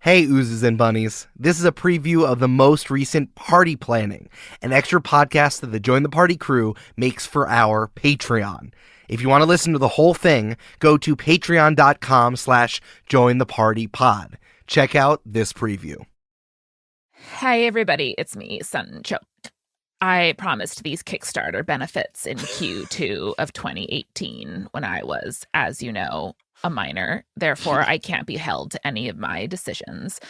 Hey, oozes and bunnies. This is a preview of the most recent Party Planning, an extra podcast that the Join the Party crew makes for our Patreon. If you want to listen to the whole thing, go to patreon.com/jointhepartypod. Check out this preview. Hey, everybody. It's me, Sunchoke. I promised these Kickstarter benefits in Q2 of 2018 when I was, as you know, a minor. Therefore, I can't be held to any of my decisions.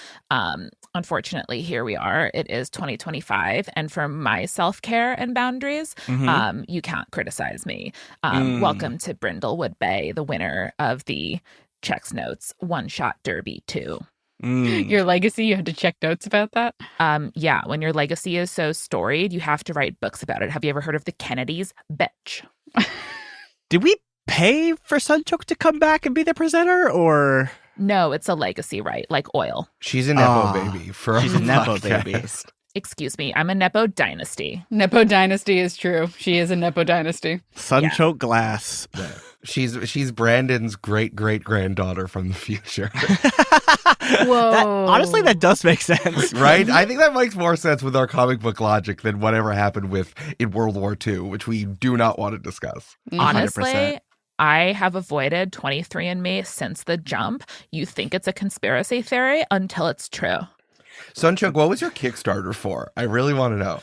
Unfortunately, here we are. It is 2025. And for my self-care and boundaries, you can't criticize me. Welcome to Brindlewood Bay, the winner of the Checks Notes One-Shot Derby 2. Your legacy, you had to check notes about that? Yeah, when your legacy is so storied, you have to write books about it. Have you ever heard of the Kennedys? Bitch. Did we pay for Sunchoke to come back and be the presenter, or? No, it's a legacy, right? Like oil. She's a Nepo baby. She's a Nepo baby. Excuse me, I'm a Nepo dynasty. Nepo dynasty is true. She is a Nepo dynasty. Sunchoke glass. She's Brandon's great-great-granddaughter from the future. Whoa. Honestly, that does make sense. Right? I think that makes more sense with our comic book logic than whatever happened in World War II, which we do not want to discuss. Honestly, 100%. I have avoided 23andMe since the jump. You think it's a conspiracy theory until it's true. Sunchoke, what was your Kickstarter for? I really want to know.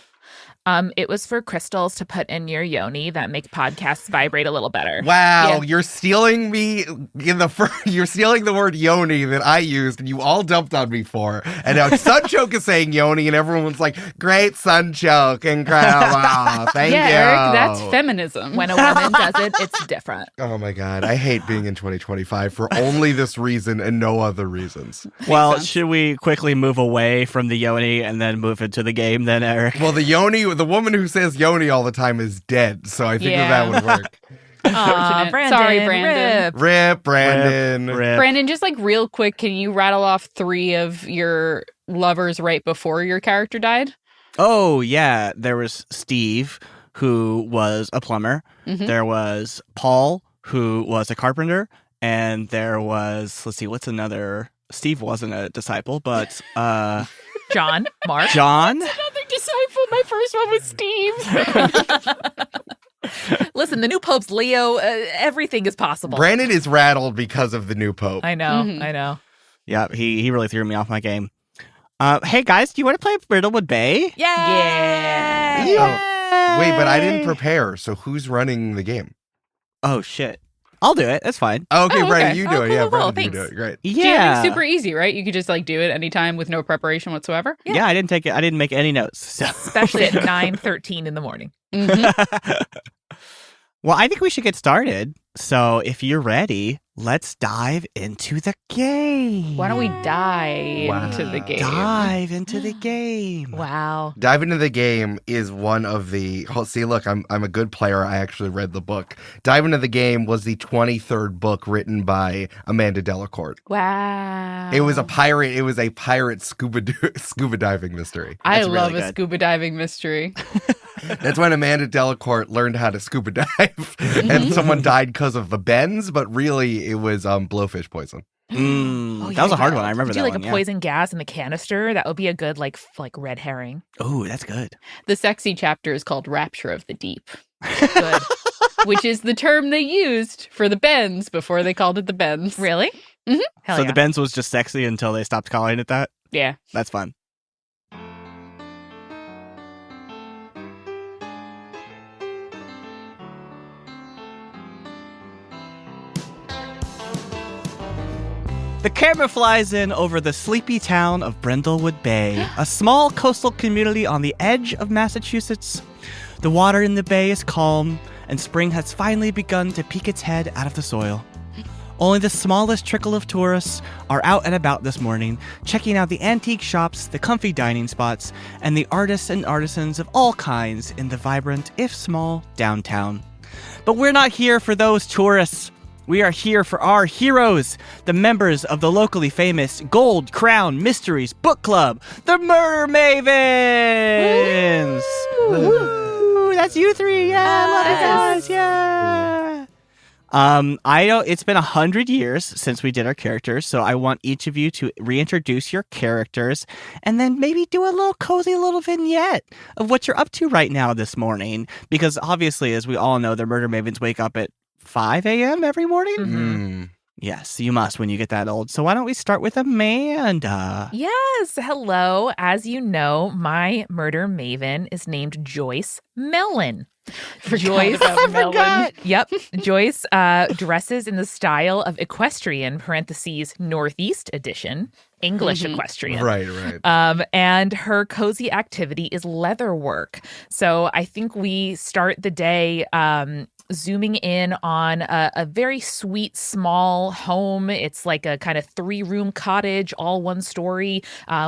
It was for crystals to put in your yoni that make podcasts vibrate a little better. Wow, Yeah. You're stealing me you're stealing the word yoni that I used and you all dumped on me for. And now Sunchoke is saying yoni and everyone's like, great Sunchoke, incredible. Thank you. Eric, that's feminism. When a woman does it, it's different. Oh my God, I hate being in 2025 for only this reason and no other reasons. Well, sense. should we quickly move away from the yoni and then move into the game then, Eric? Well, the woman who says yoni all the time is dead, so I think that would work. Unfortunate. Brandon, Sorry, Brandon. rip. Rip, Brandon. Rip. Brandon, just like real quick, can you rattle off 3 of your lovers right before your character died? Oh, yeah. There was Steve, who was a plumber. There was Paul, who was a carpenter. And there was, let's see, what's another? Steve wasn't a disciple, but John, Mark. John? Another disciple. My first one was Steve. Listen, the new Pope's Leo. Everything is possible. Brandon is rattled because of the new Pope. I know, I know. Yeah, he really threw me off my game. Hey, guys, do you want to play Brindlewood Bay? Yeah. Wait, but I didn't prepare, so who's running the game? Oh, shit. I'll do it. That's fine. Oh, okay, Oh, Brandon, okay. you do Oh, it. cool, Yeah, cool, Brandon, you thanks. do it. Great. Yeah. It's super easy, right? You could just like do it anytime with no preparation whatsoever. Yeah, I didn't make any notes. So. Especially at 9:13 in the morning. Well, I think we should get started. So if you're ready, let's dive into the game. Why don't we dive into the game? Dive into the game. Wow. Dive into the game is one of the. Oh, see, look, I'm a good player. I actually read the book. Dive into the game was the 23rd book written by Amanda Delacorte. Wow. It was a pirate. It was a pirate scuba diving mystery. I That's love really a good. scuba diving mystery. That's when Amanda Delacorte learned how to scuba dive, and someone died because of the bends, but really it was blowfish poison. That was a hard one. I remember Did that you like one. a poison gas in the canister? That would be a good like red herring. Oh, that's good. The sexy chapter is called Rapture of the Deep. Good. Which is the term they used for the bends before they called it the bends. Really? Mhm. Hell So yeah. the Benz was just sexy until they stopped calling it that? Yeah. That's fun. The camera flies in over the sleepy town of Brindlewood Bay, a small coastal community on the edge of Massachusetts. The water in the bay is calm, and spring has finally begun to peek its head out of the soil. Only the smallest trickle of tourists are out and about this morning, checking out the antique shops, the comfy dining spots, and the artists and artisans of all kinds in the vibrant, if small, downtown. But we're not here for those tourists. We are here for our heroes, the members of the locally famous Gold Crown Mysteries Book Club, the Murder Mavens! Woo! That's you three! Yeah, love it, guys! Yeah! I know it's been 100 years since we did our characters, so I want each of you to reintroduce your characters and then maybe do a little cozy little vignette of what you're up to right now this morning. Because obviously, as we all know, the murder mavens wake up at 5 a.m. every morning. Mm-hmm. Yes, you must when you get that old. So why don't we start with Amanda? Yes. Hello. As you know, my murder maven is named Joyce Mellon. Joyce, I forgot. Yep. Joyce dresses in the style of equestrian (parentheses Northeast edition) English equestrian. Right. And her cozy activity is leather work. So I think we start the day zooming in on a very sweet small home. It's like a kind of 3-room cottage, all one story,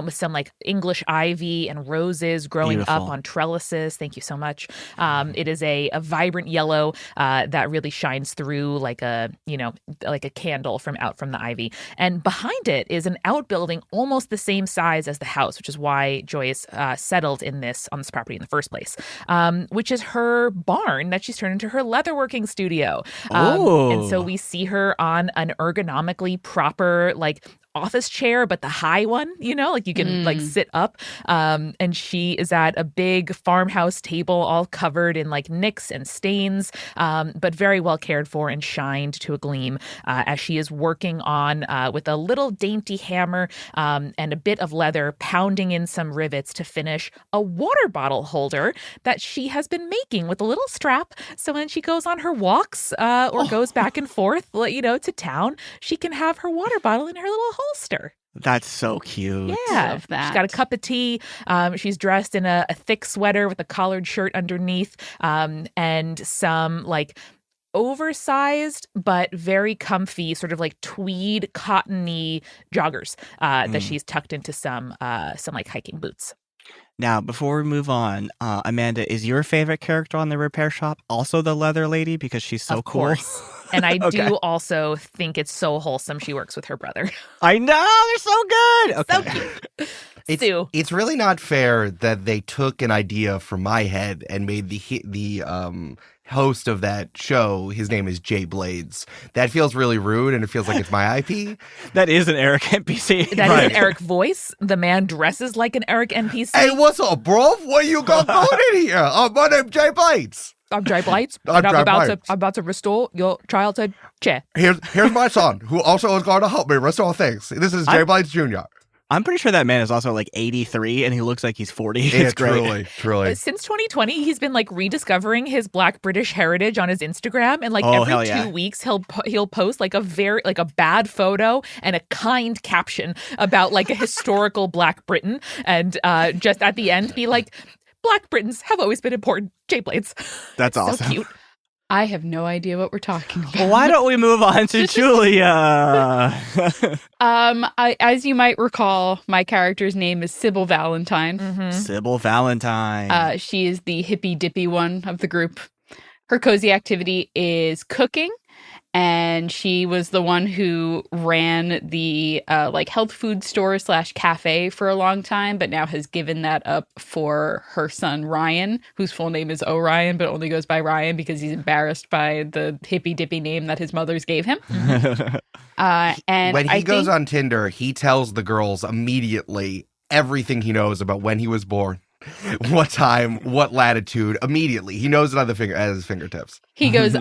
with some like English ivy and roses growing Beautiful. up on trellises. Thank you so much. It is a vibrant yellow that really shines through like a candle from the ivy. And behind it is an outbuilding almost the same size as the house, which is why Joyce settled on this property in the first place, which is her barn that she's turned into her leatherworking studio. And so we see her on an ergonomically proper like office chair, but the high one, like you can like sit up. And she is at a big farmhouse table, all covered in like nicks and stains, but very well cared for and shined to a gleam as she is working on with a little dainty hammer and a bit of leather, pounding in some rivets to finish a water bottle holder that she has been making with a little strap. So when she goes on her walks or goes back and forth, to town, she can have her water bottle in her little holster. That's so cute. Yeah. Love that. She's got a cup of tea. She's dressed in a thick sweater with a collared shirt underneath, and some like oversized but very comfy sort of like tweed cottony joggers that she's tucked into some like hiking boots. Now, before we move on, Amanda, is your favorite character on the repair shop also the leather lady because she's so Of cool? course. And I Okay. do also think it's so wholesome she works with her brother. I know, they're so good. Okay. So cute. Sue. It's really not fair that they took an idea from my head and made the host of that show, his name is Jay Blades. That feels really rude, and it feels like it's my IP. That is an Eric NPC. That is an Eric voice. The man dresses like an Eric NPC. Hey, what's up, bro? What you got going in here? My name's Jay Blades. I'm Jay Blades. I'm Jay Blades. I'm about to restore your childhood chair. Here's my son, who also is going to help me restore things. This is Jay Blades Jr. I'm pretty sure that man is also like 83 and he looks like he's 40. It's great. Truly. Since 2020, he's been like rediscovering his Black British heritage on his Instagram, and like hell every yeah. 2 weeks he'll post like a bad photo and a kind caption about like a historical Black Britain, and just at the end be like, Black Britons have always been important. Jay Blades. That's So awesome. cute. I have no idea what we're talking about. Well, why don't we move on to Julia? As you might recall, my character's name is Sybil Valentine. Mhm. Sybil Valentine. She is the hippy dippy one of the group. Her cozy activity is cooking, and she was the one who ran the like health food store / cafe for a long time, but now has given that up for her son Ryan, whose full name is Orion, but only goes by Ryan because he's embarrassed by the hippy dippy name that his mother's gave him. And When he I goes think, on Tinder, he tells the girls immediately everything he knows about when he was born, what time, what latitude. Immediately, he knows it at his fingertips. he goes,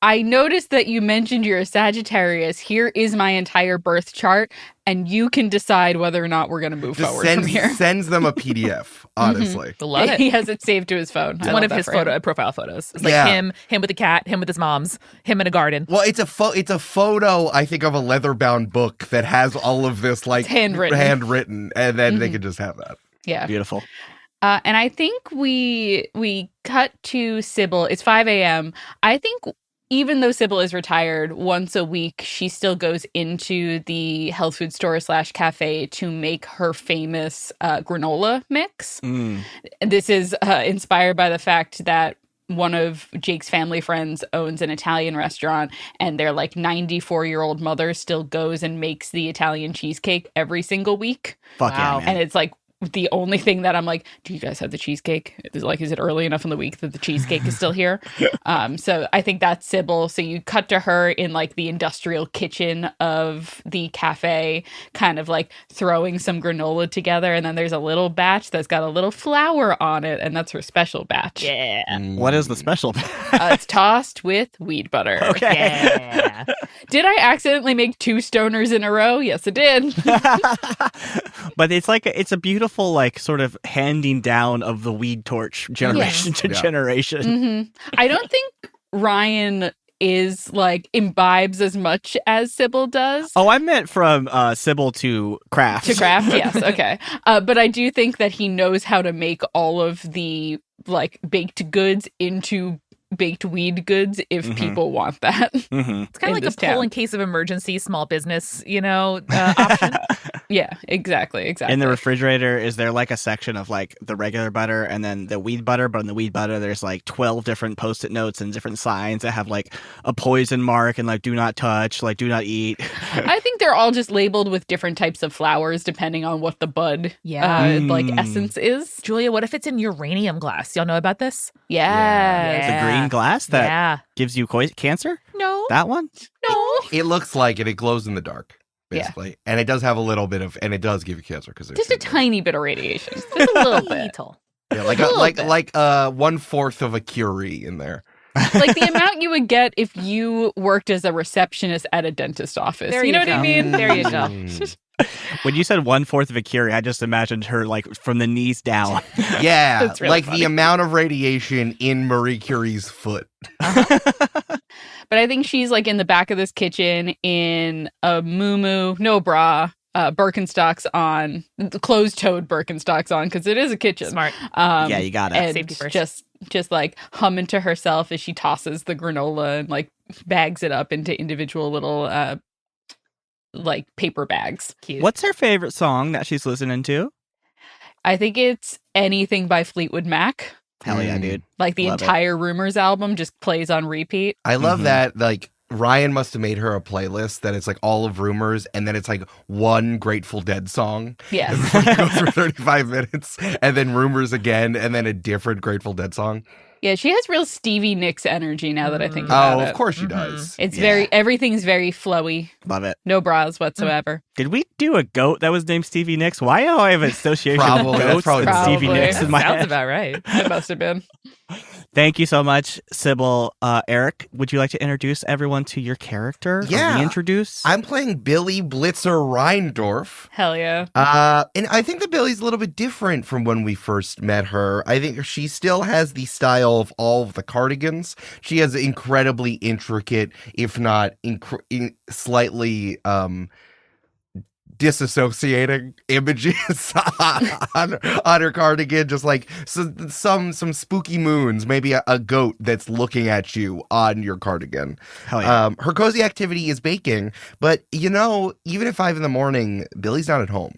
I noticed that you mentioned you're a Sagittarius. Here is my entire birth chart, and you can decide whether or not we're going to move Just forward from here. sends them a PDF. Honestly, Love it. He has it saved to his phone. It's I one love of that his for him. profile photos. It's like Yeah. him with a cat, him with his mom's, him in a garden. well, it's a photo. I think of a leather-bound book that has all of this like It's handwritten. and then they can just have that. Yeah. Beautiful. And I think we cut to Sybil. It's 5 a.m. I think even though Sybil is retired, once a week, she still goes into the health food store / cafe to make her famous granola mix. Mm. This is inspired by the fact that one of Jake's family friends owns an Italian restaurant, and their like 94-year-old mother still goes and makes the Italian cheesecake every single week. Fuck Wow. yeah, man. And it's like the only thing that I'm like, do you guys have the cheesecake? Is it early enough in the week that the cheesecake is still here? So I think that's Sybil. So you cut to her in like the industrial kitchen of the cafe, kind of like throwing some granola together. And then there's a little batch that's got a little flour on it. And that's her special batch. Yeah. What is the special? It's tossed with weed butter. Okay. Yeah. Did I accidentally make 2 stoners in a row? Yes, I did. But it's a beautiful like sort of handing down of the weed torch generation to generation. I don't think Ryan is like imbibes as much as Sybil does. Oh, I meant from Sybil to Kraft. To Kraft, yes, okay. But I do think that he knows how to make all of the like baked goods into baked weed goods if people want that. It's kind of like a pull town. in case of emergency, small business, option. Yeah, exactly. In the refrigerator, is there like a section of like the regular butter and then the weed butter? But in the weed butter, there's like 12 different Post-it notes and different signs that have like a poison mark and like do not touch, like do not eat. I think they're all just labeled with different types of flowers depending on what the bud like essence is. Julia, what if it's in uranium glass? Y'all know about this? Yes. The green glass that Yeah. gives you cancer? No. That one? No. It looks like it glows in the dark, basically. And it does have a little bit of, and it does give you cancer because Just a tiny bit of radiation. Just a little bit. Yeah, like little bit. 1/4 of a Curie in there. Like the amount you would get if you worked as a receptionist at a dentist office. There you know you what I go. mean? There you go. When you said 1/4 of a Curie, I just imagined her like from the knees down. Yeah, That's really like funny. the amount of radiation in Marie Curie's foot. But I think she's like in the back of this kitchen in a muumuu, no bra, Birkenstocks on, closed-toed Birkenstocks on, because it is a kitchen. Smart. Yeah, you got it. And Safety first. just like humming to herself as she tosses the granola and like bags it up into individual little like paper bags. Cute. What's her favorite song that she's listening to? I think it's anything by Fleetwood Mac. Hell yeah, dude. Like the Love it. entire Rumors album just plays on repeat. I love Mhm. that, like, Ryan must have made her a playlist that it's like all of Rumors, and then it's like one Grateful Dead song. Yes. It goes for 35 minutes, and then Rumors again, and then a different Grateful Dead song. Yeah, she has real Stevie Nicks energy now that I think about Oh, it. of course she does. It's Yeah. everything's very flowy. Love it. No bras whatsoever. Did we do a goat that was named Stevie Nicks? Why do I have an association Probably, of that's goats probably and Probably. Stevie Nicks in my Sounds head? about right. It must have been. Thank you so much, Sybil. Eric, would you like to introduce everyone to your character? Or Yeah. reintroduce? I'm playing Billy Blitzer Reindorf. Hell yeah. And I think that Billy's a little bit different from when we first met her. I think she still has the style of all of the Cardigans. She has incredibly intricate, if not slightly disassociating images on her cardigan, just like some spooky moons, maybe a goat that's looking at you on your cardigan. Hell yeah. Her cozy activity is baking, but even at 5 a.m, Billy's not at home.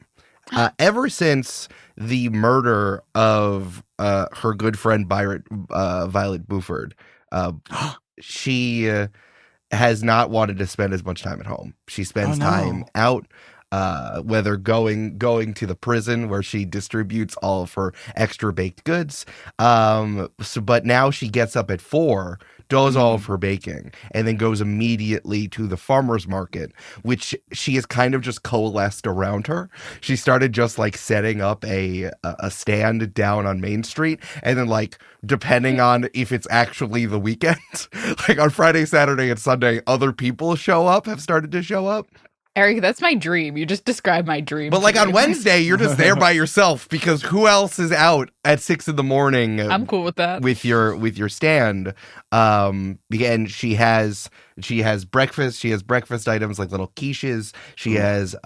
Ever since the murder of her good friend Violet Buford, she has not wanted to spend as much time at home. She spends time out, whether going to the prison where she distributes all of her extra baked goods. But now she gets up at 4, does all of her baking, and then goes immediately to the farmer's market, which she has kind of just coalesced around her. She started just like setting up a stand down on Main Street, and then like depending on if it's actually the weekend, like on Friday, Saturday, and Sunday, other people have started to show up. Eric, that's my dream. You just described my dream. But like to on me. Wednesday, you're just there by yourself because who else is out at 6 a.m? I'm cool with that. with your stand. And she has breakfast. She has breakfast items like little quiches. She has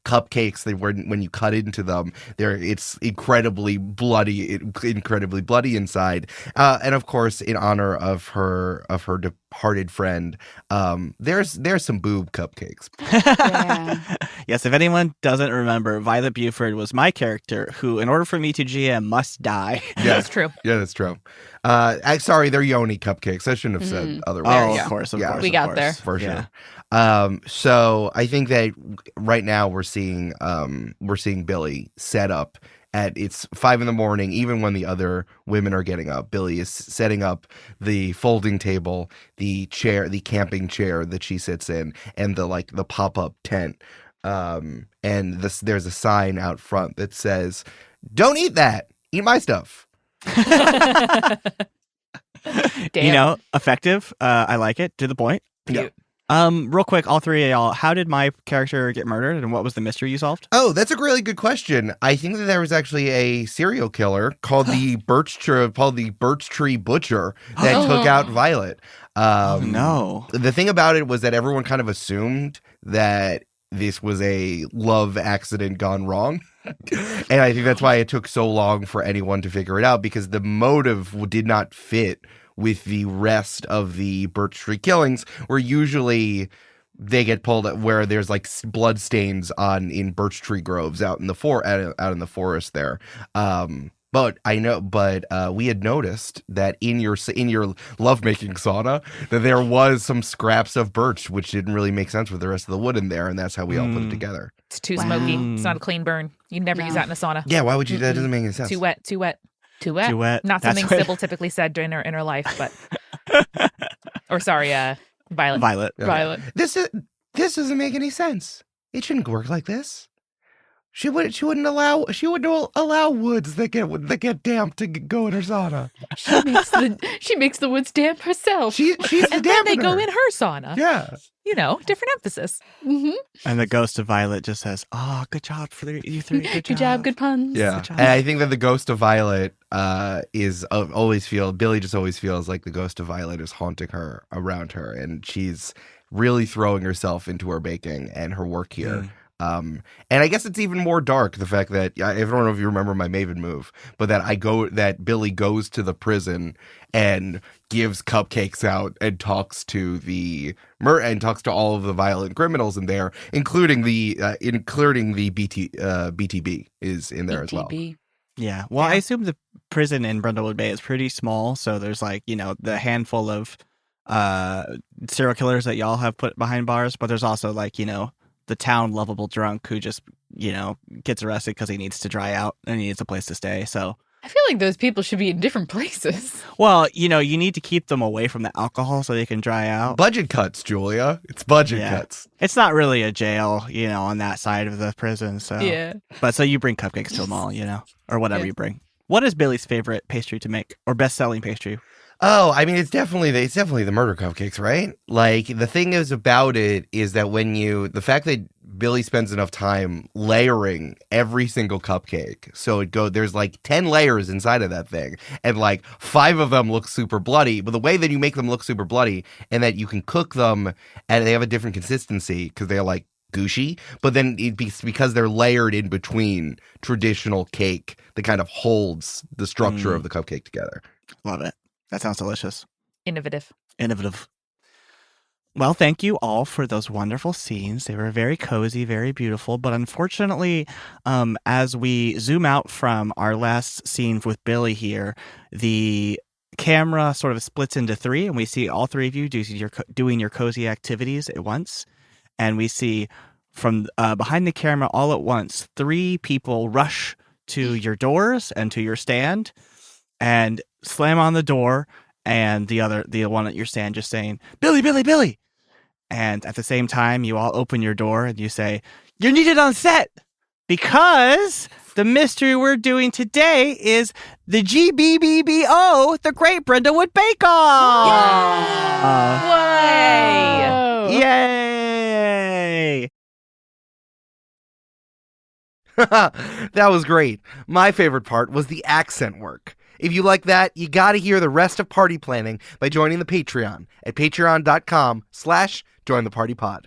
cupcakes. When you cut into them, it's incredibly bloody inside. And of course, in honor of her departed friend, there's some boob cupcakes. Yeah. Yes, if anyone doesn't remember, Violet Buford was my character who, in order for me to GM, must die. That's true. Yeah, that's true. Sorry, they're Yoni cupcakes. I shouldn't have said otherwise. Oh, Yeah. of course, of Yeah. course. We of got course. there. For Yeah. sure. So I think that right now we're seeing Billy set up it's 5 a.m, even when the other women are getting up. Billy is setting up the folding table, the camping chair that she sits in, and the pop-up tent. And there's a sign out front that says, "Don't eat that. Eat my stuff." Damn. Effective. I like it. To the point. Cute. Real quick, all three of y'all, how did my character get murdered, and what was the mystery you solved? Oh, that's a really good question. I think that there was actually a serial killer called the Birch Tree Butcher that took out Violet. No. The thing about it was that everyone kind of assumed that this was a love accident gone wrong. And I think that's why it took so long for anyone to figure it out, because the motive did not fit with the rest of the Birch Tree killings, where usually they get pulled at where there's like blood stains in birch tree groves out in the forest there. But we had noticed that in your lovemaking sauna that there was some scraps of birch, which didn't really make sense with the rest of the wood in there, and that's how we all put it together. It's too smoky. It's not a clean burn. You'd never use that in a sauna. Yeah, why would you? That doesn't make any sense. Too wet. Too wet. Not That's something what- Sybil typically said during her inner life, but Violet. Violet. Yeah. Violet. This doesn't make any sense. It shouldn't work like this. She wouldn't allow woods that get damp to go in her sauna. She makes the woods damp herself. She's the And then they go dampener. in her sauna. Yeah. Different emphasis. Mm-hmm. And the ghost of Violet just says, "Oh, good job for you three. Good job. Good puns. Yeah, Good job. and I think that the ghost of Violet Billy just always feels like the ghost of Violet is haunting her around her, and she's really throwing herself into her baking and her work here. And I guess it's even more dark, the fact that I don't know if you remember my Maven move, but that Billy goes to the prison and gives cupcakes out and talks to all of the violent criminals in there, including the BTB is in there as well. BTB. Yeah. Well, I assume the prison in Brindlewood Bay is pretty small, so there's the handful of serial killers that y'all have put behind bars, but there's also the town lovable drunk who just gets arrested because he needs to dry out and he needs a place to stay. So I feel like those people should be in different places. well, you need to keep them away from the alcohol so they can dry out. Budget cuts, Julia. It's budget Yeah. cuts. It's not really a jail, on that side of the prison. So Yeah. But so you bring cupcakes to them all, or whatever Yeah. you bring. What is Billy's favorite pastry to make, or best-selling pastry? Oh, I mean, it's definitely the murder cupcakes, right? Like, the thing is about it is that the fact that Billy spends enough time layering every single cupcake, so there's like 10 layers inside of that thing, and like 5 of them look super bloody, but the way that you make them look super bloody, and that you can cook them, and they have a different consistency, because they're like gooshy, but then because they're layered in between traditional cake that kind of holds the structure of the cupcake together. Love it. That sounds delicious. Innovative. Innovative. Well, thank you all for those wonderful scenes. They were very cozy, very beautiful. But unfortunately, as we zoom out from our last scene with Billy here, the camera sort of splits into 3, and we see all 3 of you doing your cozy activities at once. And we see from behind the camera all at once, 3 people rush to your doors and to your stand and slam on the door, and the one at your stand just saying, "Billy, Billy, Billy." And at the same time, you all open your door and you say, "You're needed on set, because the mystery we're doing today is the GBBBO, the Great Brindlewood Bake Off." Way! Yay! That was great. My favorite part was the accent work. If you like that, you got to hear the rest of party planning by joining the Patreon at patreon.com/jointhepartypod.